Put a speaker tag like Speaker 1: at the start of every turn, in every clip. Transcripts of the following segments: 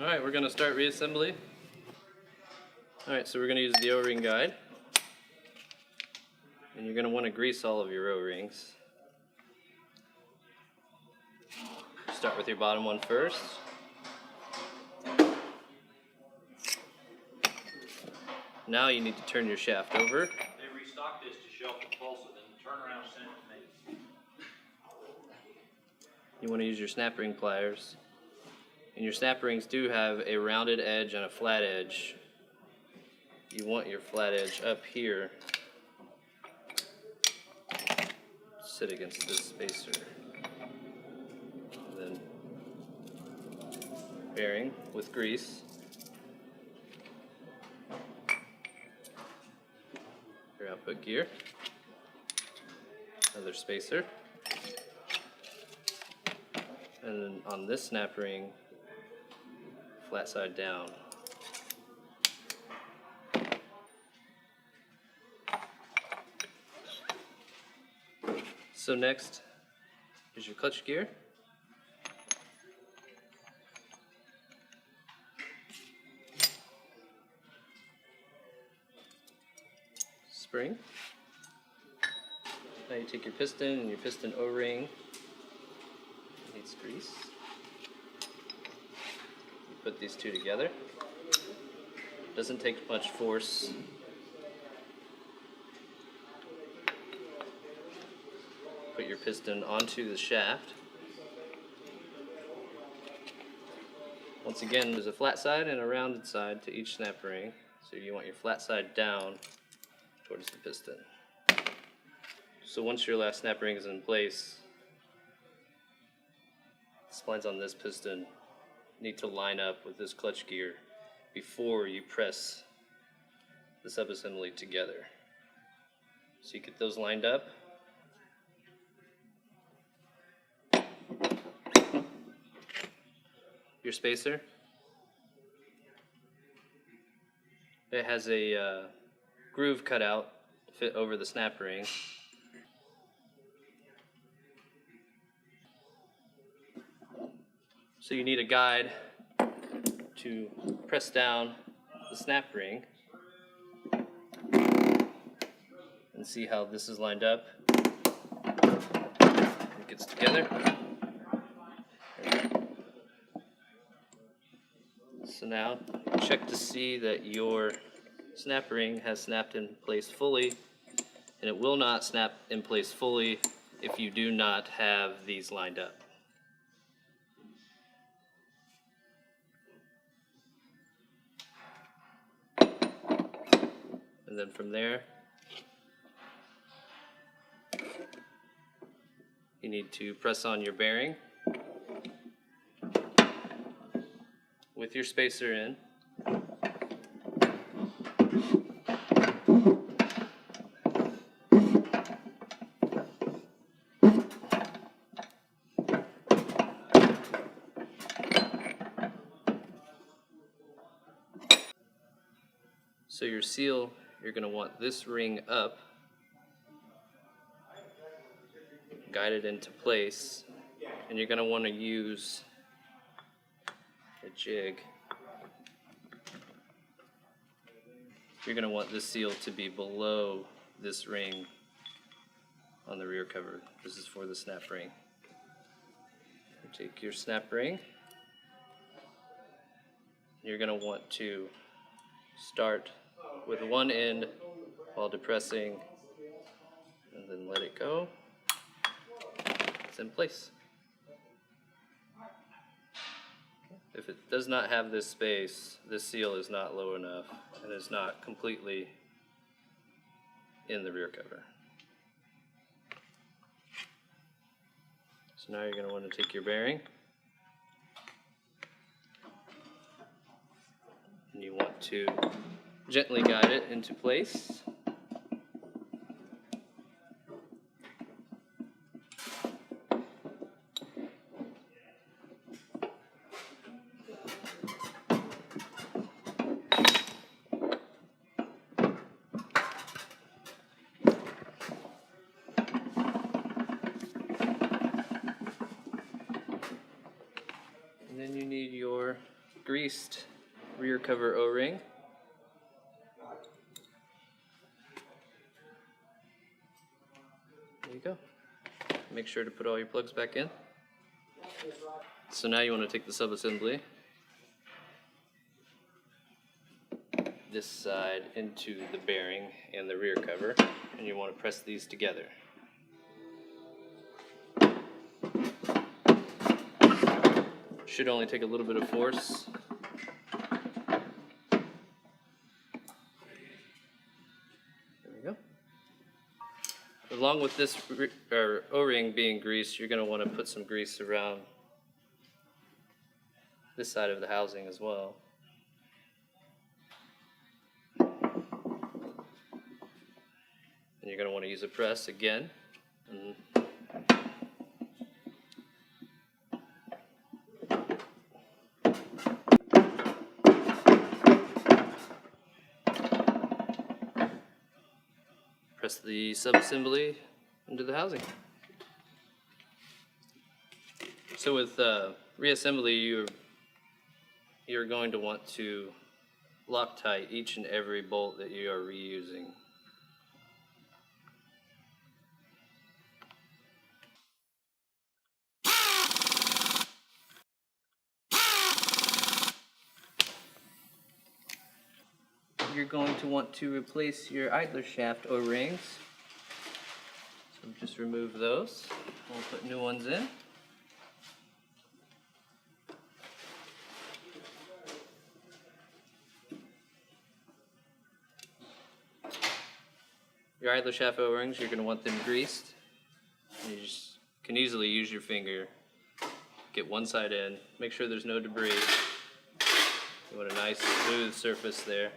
Speaker 1: Alright, we're going to start reassembly. Alright, so we're going to use the O-ring guide. And you're going to want to grease all of your O-rings. Start with your bottom one first. Now you need to turn your shaft over.
Speaker 2: They restocked this to shelf and pulse it, and turn around and send it to me.
Speaker 1: You want to use your snap ring pliers. And your snap rings do have a rounded edge and a flat edge. You want your flat edge up here. Sit against this spacer. And then bearing with grease. Your output gear. Another spacer. And then on this snap ring, flat side down. So next is your clutch gear. Spring. Now you take your piston and your piston O-ring. It needs grease. Put these two together. Doesn't take much force. Put your piston onto the shaft. Once again, there's a flat side and a rounded side to each snap ring. So you want your flat side down towards the piston. So once your last snap ring is in place, the splines on this piston need to line up with this clutch gear before you press the subassembly together. So you get those lined up. Your spacer. It has a groove cut out to fit over the snap ring. So you need a guide to press down the snap ring and see how this is lined up. It gets together. So now check to see that your snap ring has snapped in place fully, and it will not snap in place fully if you do not have these lined up. And then from there, you need to press on your bearing with your spacer in. So your seal, you're going to want this ring up, guided into place, and you're going to want to use a jig. You're going to want this seal to be below this ring on the rear cover. This is for the snap ring. You take your snap ring. You're going to want to start with one end while depressing, and then let it go. It's in place. If it does not have this space, this seal is not low enough and is not completely in the rear cover. So now you're going to want to take your bearing and you want to gently guide it into place. And then you need your greased rear cover O-ring. There you go. Make sure to put all your plugs back in. So now you want to take the sub-assembly, this side into the bearing and the rear cover, and you want to press these together. Should only take a little bit of force. There we go. Along with this O-ring being greased, you're going to want to put some grease around this side of the housing as well. And you're going to want to use a press again. Press the sub-assembly into the housing. So with reassembly, you're going to want to Loctite each and every bolt that you are reusing. You're going to want to replace your idler shaft O-rings. So just remove those. We'll put new ones in. Your idler shaft O-rings, you're going to want them greased. You just can easily use your finger. Get one side in. Make sure there's no debris. You want a nice smooth surface there.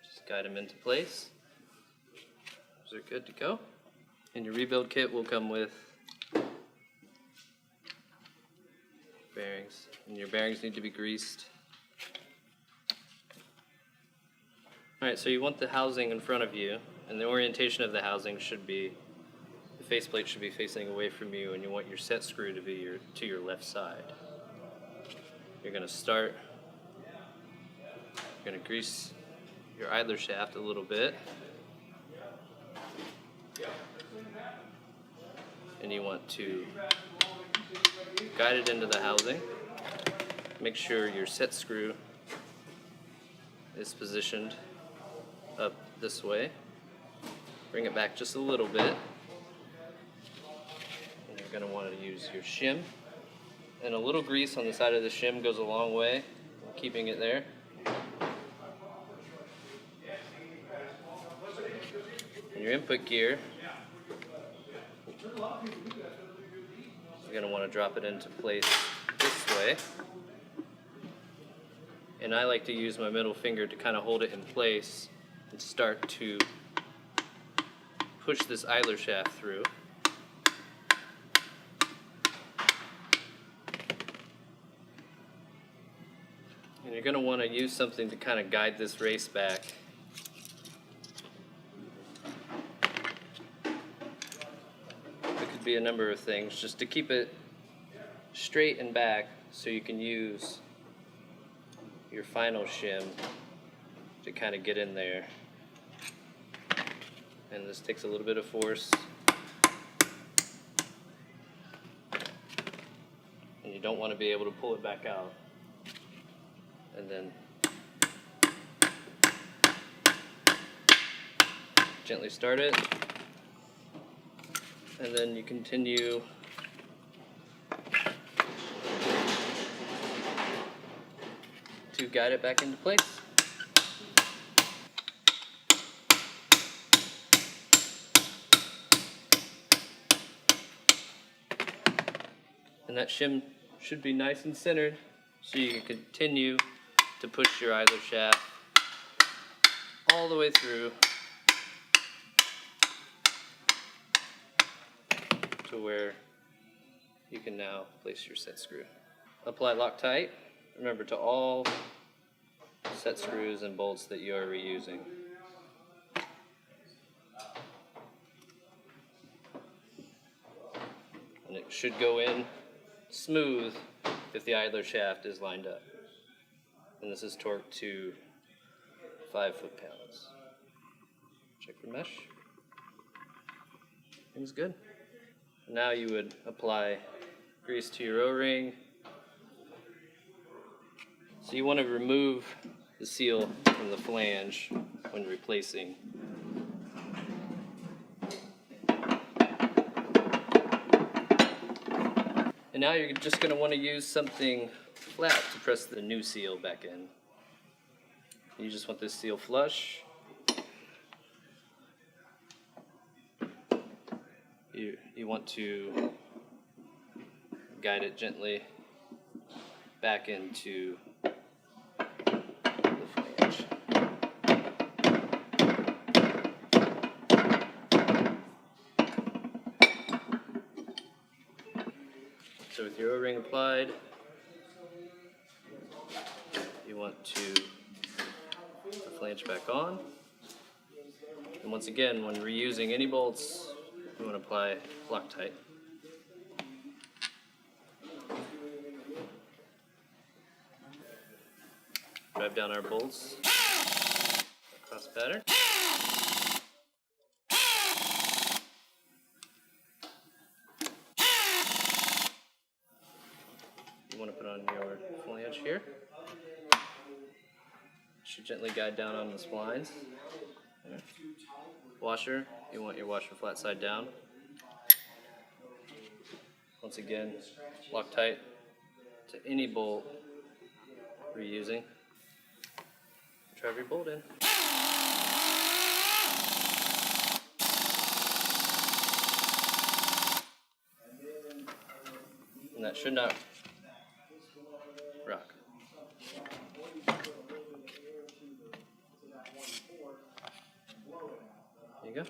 Speaker 1: Just guide them into place. Those are good to go. And your rebuild kit will come with bearings. And your bearings need to be greased. Alright, so you want the housing in front of you, and the orientation of the housing should be, the faceplate should be facing away from you, and you want your set screw to be to your left side. You're going to start, you're going to grease your idler shaft a little bit, and you want to guide it into the housing. Make sure your set screw is positioned up this way. Bring it back just a little bit. And you're going to want to use your shim. And a little grease on the side of the shim goes a long way in keeping it there. And your input gear, you're going to want to drop it into place this way. And I like to use my middle finger to kind of hold it in place and start to push this idler shaft through. And you're going to want to use something to kind of guide this race back. It could be a number of things, just to keep it straight and back so you can use your final shim to kind of get in there. And this takes a little bit of force. And you don't want to be able to pull it back out. And then gently start it. And then you continue to guide it back into place. And that shim should be nice and centered so you can continue to push your idler shaft all the way through to where you can now place your set screw. Apply Loctite. Remember, to all set screws and bolts that you are reusing. And it should go in smooth if the idler shaft is lined up. And this is torqued to 5 foot-pounds. Check for mesh. Everything's good. Now you would apply grease to your O-ring. So you want to remove the seal from the flange when replacing. And now you're just going to want to use something flat to press the new seal back in. You just want this seal flush. You want to guide it gently back into the flange. So with your O-ring applied, you want to put the flange back on. And once again, when reusing any bolts, you want to apply Loctite. Drive down our bolts across pattern. You want to put on your flange here. Should gently guide down on the splines. Washer, you want your washer flat side down. Once again, Loctite to any bolt reusing. Drive your bolt in. And that should not rock. There you go.